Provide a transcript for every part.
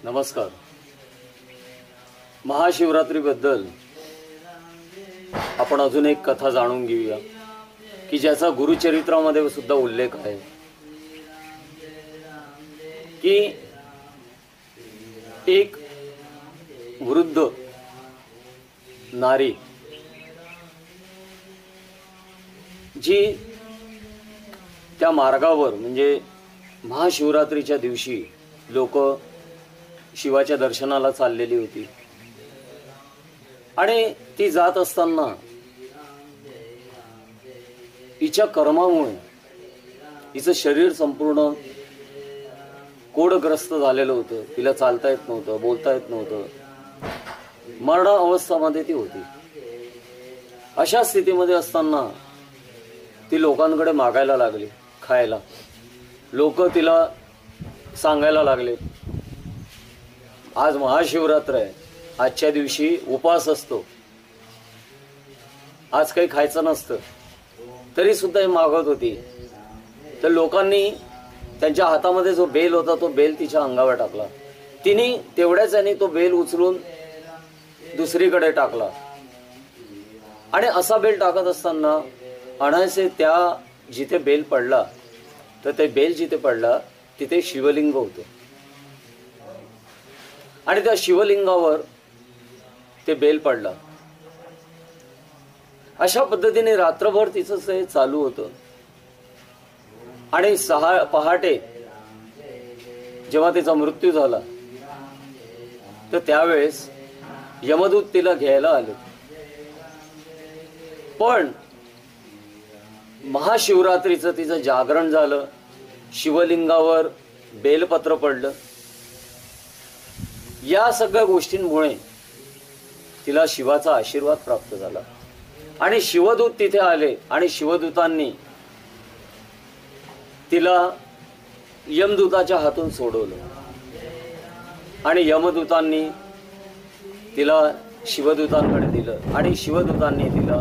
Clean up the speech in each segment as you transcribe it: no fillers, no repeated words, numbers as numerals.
नमस्कार. महाशिवरात्रीबद्दल आपण अजून एक कथा जाणून घेऊया की ज्याचा गुरुचरित्रामध्ये सुद्धा उल्लेख आहे की एक वृद्ध नारी जी त्या मार्गावर म्हणजे महाशिवरात्रीच्या दिवशी लोक शिवाच्या दर्शनाला चाललेली होती आणि ती जात असताना हिच्या कर्मामुळे हिचं शरीर संपूर्ण कोडग्रस्त झालेलं होतं. तिला चालता येत नव्हतं, बोलता येत नव्हतं, मरण अवस्थेमध्ये ती होती. अशा स्थितीमध्ये असताना ती लोकांकडे मागायला लागली खायला. लोक तिला सांगायला लागले, आज महाशिवरात्र आहे, आजच्या दिवशी उपवास असतो, आज काही खायचं नसतं. तरी सुद्धा ही मागत होती. तर लोकांनी त्यांच्या हातामध्ये जो बेल होता तो बेल तिच्या अंगावर टाकला. तिने तेवढ्याच याने तो बेल उचलून दुसरीकडे टाकला आणि असा बेल टाकत असताना अनायसे त्या जिथे बेल पडला तर ते बेल जिथे पडला तिथे शिवलिंग होतं आणि त्या शिवलिंगावर ते बेल पडला. अशा पद्धतीने रात्रभर तिचं हे चालू होतं आणि पहाटे जेव्हा तिचा मृत्यू झाला तर त्यावेळेस यमदूत तिला घ्यायला आले. पण महाशिवरात्रीचं तिचं जागरण झालं, शिवलिंगावर बेलपत्र पडलं. या सगळ्या गोष्टींमुळे तिला शिवाचा आशीर्वाद प्राप्त झाला आणि शिवदूत तिथे आले आणि शिवदूतांनी तिला यमदूताच्या हातून सोडवलं आणि यमदूतांनी तिला शिवदूतांकडे दिलं आणि शिवदूतांनी तिला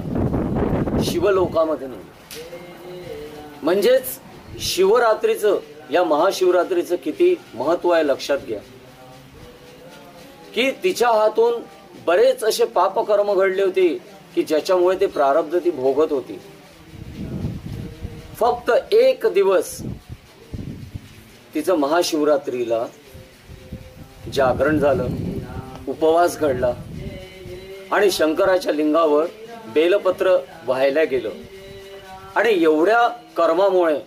शिवलोकामध्ये नेलं. म्हणजेच शिवरात्रीचं, या महाशिवरात्रीचं किती महत्व आहे लक्षात घ्या की तिच्या हातून बरेच असे पापकर्म घडले होते की ज्याच्यामुळे ते प्रारब्ध ती भोगत होती. फक्त एक दिवस तिचं महाशिवरात्रीला जागरण झालं, उपवास घडला आणि शंकराच्या लिंगावर बेलपत्र वाहायला गेलं आणि एवढ्या कर्मामुळे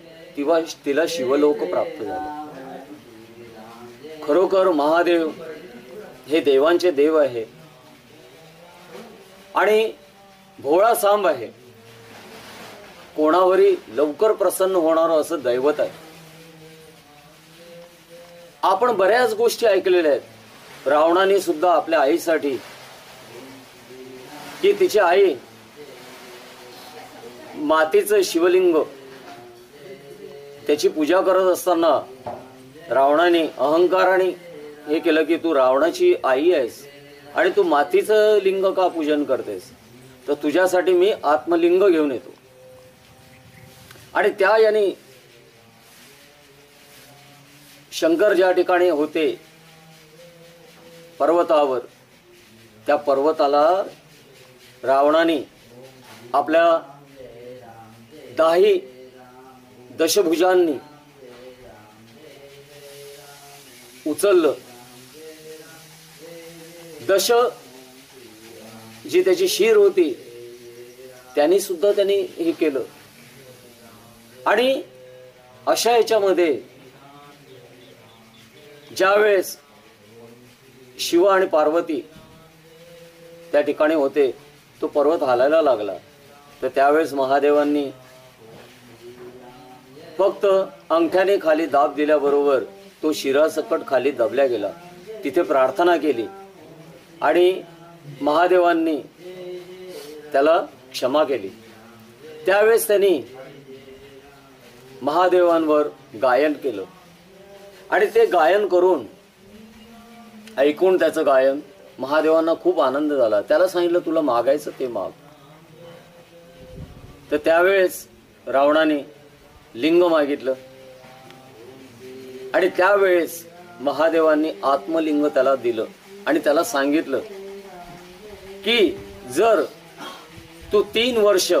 तिला शिवलोक प्राप्त झालं. खरोखर महादेव हे देवांचे देव आहे आणि भोळा सांब आहे. कोणावरही लवकर प्रसन्न होणारं असं दैवत आहे. आपण बऱ्याच गोष्टी ऐकलेल्या आहेत. रावणाने सुद्धा आपल्या आईसाठी की तिची आई मातीचं शिवलिंग त्याची पूजा करत असताना रावणाने अहंकाराने हे केलं की तू रावणाची आई आहेस आणि तू मातीचं लिंग का पूजन करतेस, तर तुझ्यासाठी मी आत्मलिंग घेऊन येतो. आणि त्या याने शंकर ज्या ठिकाणी होते पर्वतावर, त्या पर्वताला रावणाने आपल्या 10 दशभुजांनी उचललं. दश जी त्याची शीर होती त्यांनी सुद्धा त्यांनी हे केलं. आणि अशा याच्यामध्ये ज्यावेळेस शिव आणि पार्वती त्या ठिकाणी होते, तो पर्वत हालायला लागला. तर त्यावेळेस महादेवांनी फक्त अंगठ्याने खाली दाब दिल्याबरोबर तो शिरासकट खाली दबल्या गेला. तिथे प्रार्थना केली आणि महादेवांनी त्याला क्षमा केली. त्यावेळेस त्यांनी महादेवांवर गायन केलं आणि ते गायन करून ऐकून त्याचं गायन महादेवांना खूप आनंद झाला. त्याला सांगितलं तुला मागायचं ते माग. तर त्यावेळेस रावणाने लिंग मागितलं आणि त्यावेळेस महादेवांनी आत्मलिंग त्याला दिलं आणि त्याला सांगितलं की जर तू 3 वर्ष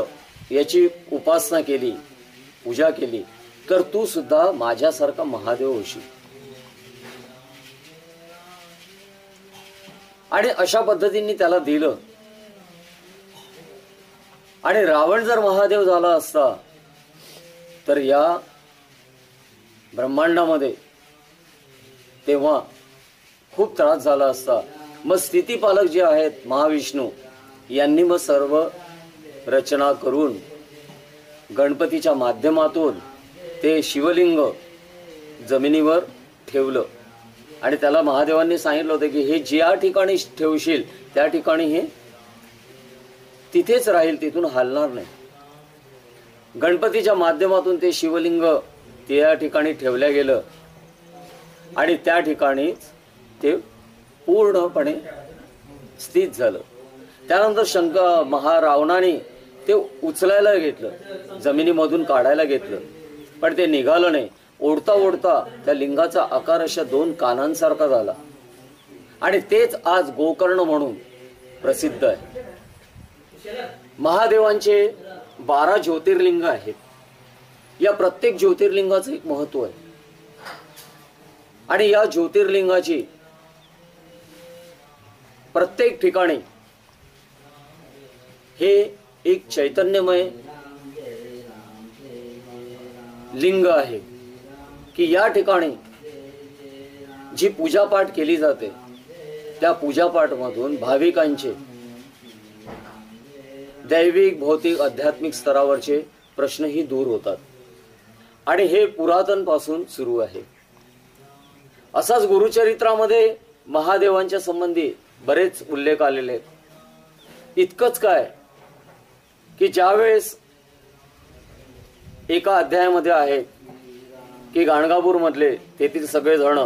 याची उपासना केली, पूजा केली, तर तू सुद्धा माझ्यासारखा महादेव होशील. आणि अशा पद्धतीने त्याला दिलं. आणि रावण जर महादेव झाला असता तर या ब्रह्मांडामध्ये तेव्हा खूप त्रास झाला असता. मग स्थितीपालक जे आहेत महाविष्णू यांनी मग सर्व रचना करून गणपतीच्या माध्यमातून ते शिवलिंग जमिनीवर ठेवलं. आणि त्याला महादेवांनी सांगितलं होतं की हे ज्या ठिकाणी ठेवशील त्या ठिकाणी हे तिथेच राहील, तिथून हलणार नाही. गणपतीच्या माध्यमातून ते शिवलिंग त्या ठिकाणी ठेवल्या गेलं आणि त्या ठिकाणीच ते पूर्णपणे स्थित झालं. त्यानंतर महारावणाने ते उचलायला घेतलं, जमिनीमधून काढायला घेतलं, पण ते निघालं नाही. ओढता ओढता त्या लिंगाचा आकार अशा 2 कानांसारखा झाला. आणि तेच आज गोकर्ण म्हणून प्रसिद्ध आहे. महादेवांचे 12 ज्योतिर्लिंग आहेत. या प्रत्येक ज्योतिर्लिंगाचं एक महत्व आहे. आणि या ज्योतिर्लिंगाची प्रत्येक ठिकाणी हे एक चैतन्यमय लिंग आहे की या ठिकाणी जी पूजापाठ केली जाते त्या पूजापाठमधून भाविकांचे दैविक, भौतिक, आध्यात्मिक स्तरावरचे प्रश्नही दूर होतात. आणि हे पुरातन पासून सुरू आहे. असाच गुरुचरित्रामध्ये महादेवांच्या संबंधी बरेच उल्लेख आलेले आहेत. इतकंच काय की ज्यावेळेस एका अध्यायामध्ये आहे की गाणगापूर मधले तेथील सगळे जण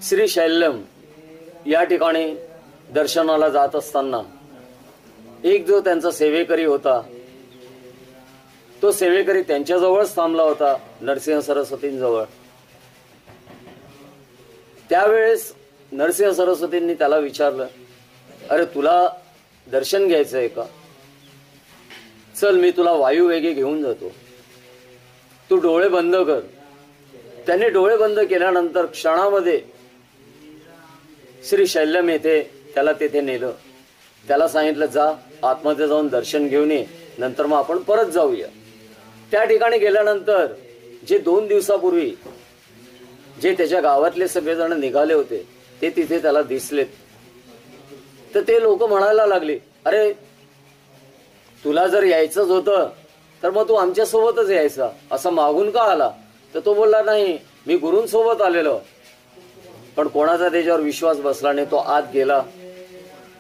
श्री शैल्यम या ठिकाणी दर्शनाला जात असताना एक जो त्यांचा सेवेकरी होता तो सेवेकरी त्यांच्याजवळच थांबला होता, नरसिंह सरस्वतींजवळ. त्यावेळेस नरसिंह सरस्वतींनी त्याला विचारलं, अरे तुला दर्शन घ्यायचं आहे का? चल मी तुला वायुवेगे घेऊन जातो, तू डोळे बंद कर. त्याने डोळे बंद केल्यानंतर क्षणामध्ये श्री शैल्यम येथे त्याला तेथे नेलं. त्याला सांगितलं जा आतमध्ये जाऊन दर्शन घेऊन ये, नंतर मग आपण परत जाऊया. त्या ठिकाणी गेल्यानंतर जे 2 दिवसापूर्वी जे त्याच्या गावातले सगळेजण निघाले होते ते तिथे त्याला दिसलेत. तर ते लोक म्हणायला लागले, अरे तुला जर यायचंच होतं तर मग तू आमच्या सोबतच यायचा, असं मागून का आला? तर तो बोलला नाही, मी गुरूंसोबत आलेलो. पण कोणाचा त्याच्यावर विश्वास बसला नाही. तो आत गेला,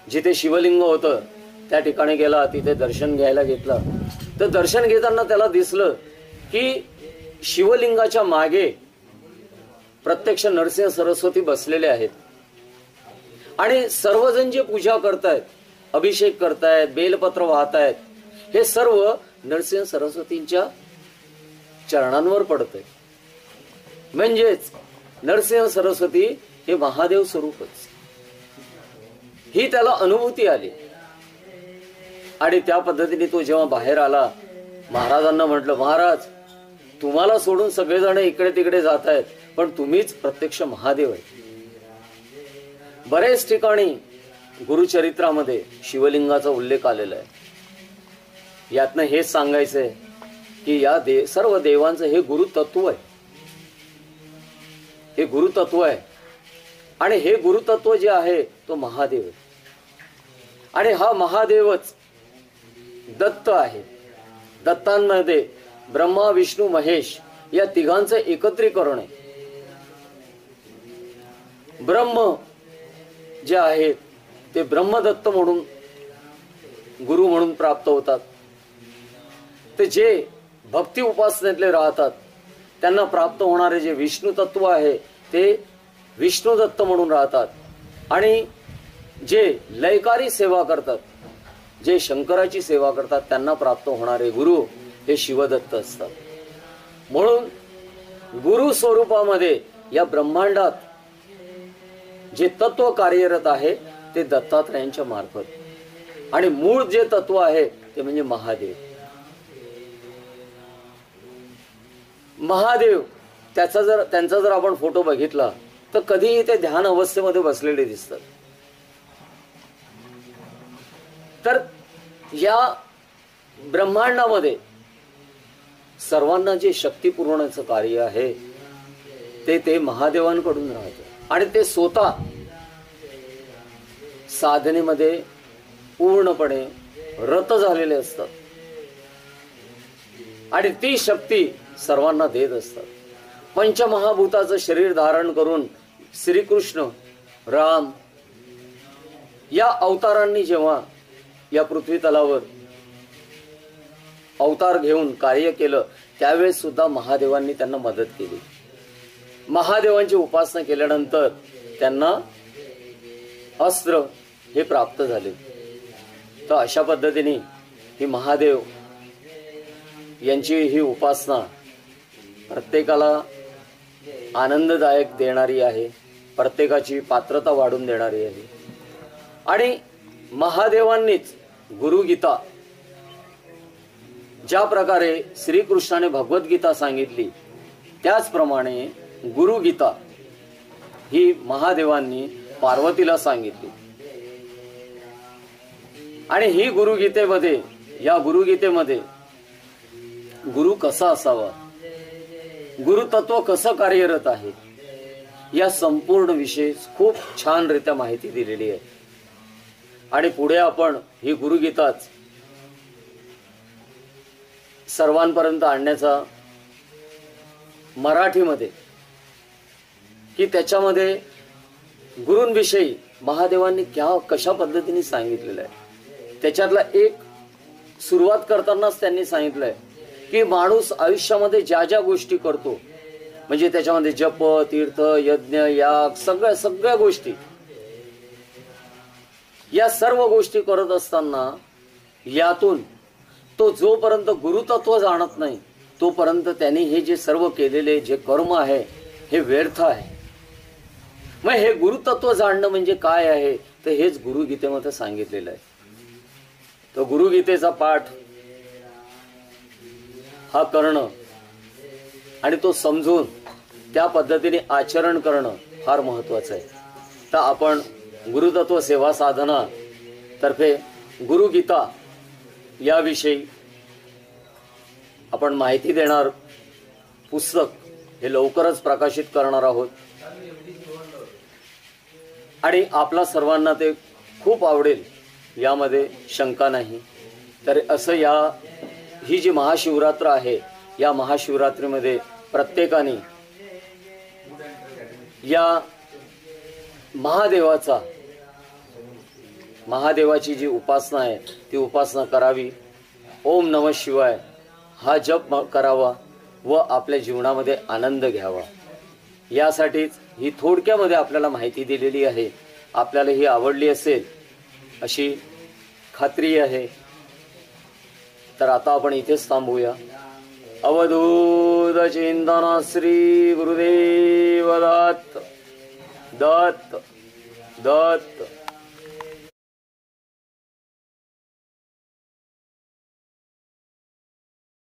जिथे शिवलिंग होतं त्या ठिकाणी गेला, तिथे दर्शन घ्यायला घेतलं. तर दर्शन घेताना त्याला दिसलं की शिवलिंगाच्या मागे प्रत्यक्ष नरसिंह सरस्वती बसलेले आहेत. आणि सर्वजण जे पूजा करतायत, अभिषेक करतायत, बेलपत्र वाहतायत, हे सर्व नरसिंह सरस्वतींच्या चरणांवर पडतंय. म्हणजेच नरसिंह सरस्वती हे महादेव स्वरूपच, ही त्याला अनुभूती आली. आणि त्या पद्धतीने तो जेव्हा बाहेर आला, महाराजांना म्हटलं, महाराज तुम्हाला सोडून सगळेजण इकडे तिकडे जात आहेत, पण तुम्हीच प्रत्यक्ष महादेव आहे. बरेच ठिकाणी गुरुचरित्रामध्ये शिवलिंगाचा उल्लेख आलेला आहे. यातनं हेच सांगायचंय की या सर्व देवांचं हे गुरुतत्व आहे. हे गुरुतत्व आहे. आणि हे गुरुतत्व जे आहे तो महादेव आहे. आणि हा महादेवच दत्त आहे. दत्तांमध्ये ब्रह्मा, विष्णू, महेश या तिघांचं एकत्रीकरण आहे. ब्रह्म जे आहे ते ब्रह्मदत्त म्हणून गुरु म्हणून प्राप्त होतात. ते जे भक्ती उपासनेतले राहतात त्यांना प्राप्त होणारे जे विष्णू तत्व आहे ते विष्णू दत्त म्हणून राहतात. आणि जे लयकारी सेवा करतात, जे शंकराची सेवा करतात, त्यांना प्राप्त होणारे गुरु हे शिवदत्त असतात. म्हणून गुरु स्वरूपामध्ये या ब्रह्मांडात जे तत्व कार्यरत आहे ते दत्तात्रयांच्या मार्फत, आणि मूळ जे तत्व आहे ते म्हणजे महादेव. महादेव त्यांचा जर आपण फोटो बघितला तर कधीही ते ध्यान अवस्थेमध्ये बसलेले दिसतात. तर या ब्रह्मांडामध्ये सर्वांना जे शक्ती पुरवण्याचं कार्य आहे ते महादेवांकडून राहतं, आणि ते स्वतः साधनेमध्ये पूर्णपणे रत झालेले असतात आणि ती शक्ती सर्वांना देत असतात. पंचमहाभूताचं शरीर धारण करून श्रीकृष्ण, राम या अवतारांनी जेव्हा या पृथ्वी तलावर अवतार घेऊन कार्य केलं त्यावेळेस सुद्धा महादेवांनी त्यांना मदत केली. महादेवांची उपासना केल्यानंतर त्यांना अस्त्र हे प्राप्त झाले. तर अशा पद्धतीने ही महादेव यांची ही उपासना प्रत्येकाला आनंददायक देणारी आहे, प्रत्येकाची पात्रता वाढून देणारी आहे. आणि महादेवांनीच गुरुगीता ज्या प्रकारे श्रीकृष्णाने भगवद्गीता सांगितली त्याचप्रमाणे गुरुगीता ही महादेवांनी पार्वतीला सांगितली. आणि ही गुरुगीतेमध्ये, या गुरुगीतेमध्ये गुरु कसा असावा, गुरुतत्व कसं कार्यरत आहे या संपूर्ण विषयी खूप छानरित्या माहिती दिलेली आहे. आणि पुढे आपण ही गुरुगीताच सर्वांपर्यंत आणण्याचा मराठीमध्ये, की त्याच्यामध्ये गुरूंविषयी महादेवांनी कशा पद्धतीने सांगितलेलं आहे. त्याच्यातला एक सुरुवात करतानाच त्यांनी सांगितलंय की माणूस आयुष्यामध्ये ज्या ज्या गोष्टी करतो, म्हणजे त्याच्यामध्ये जप, तीर्थ, यज्ञ, याग, सगळ्या गोष्टी, या सर्व गोष्टी करत असताना यातून तो जोपर्यंत गुरुतत्व जाणत नाही तोपर्यंत त्यांनी हे जे सर्व केलेले जे कर्म आहे हे व्यर्थ आहे. मग हे गुरुतत्व जाणणं म्हणजे काय आहे तर हेच गुरुगीतेमध्ये सांगितलेलं आहे. तर गुरुगीतेचा पाठ हा करणं आणि तो समजून त्या पद्धतीने आचरण करणं फार महत्वाचं आहे. तर आपण गुरुतत्व सेवा साधना तर्फे गुरुगीता याविषयी आपण माहिती देणार पुस्तक हे लवकरच प्रकाशित करणार आहोत आणि आपला सर्वांना ते खूप आवडेल यामध्ये शंका नाही. तर असं ही जी महाशिवरात्र आहे या महाशिवरात्रीमध्ये प्रत्येकाने या महादेवाची जी उपासना आहे ती उपासना करावी. ओम नमः शिवाय हा जप करावा व आपल्या जीवनामध्ये आनंद घ्यावा. यासाठीच ही थोडक्यामध्ये आपल्याला माहिती दिलेली आहे. आपल्याला ही आवडली असेल अशी खात्री आहे. तर आता आपण इथेच थांबूया. अवधूत चिंतन श्री गुरुदेव दत्त दत्त दत्त.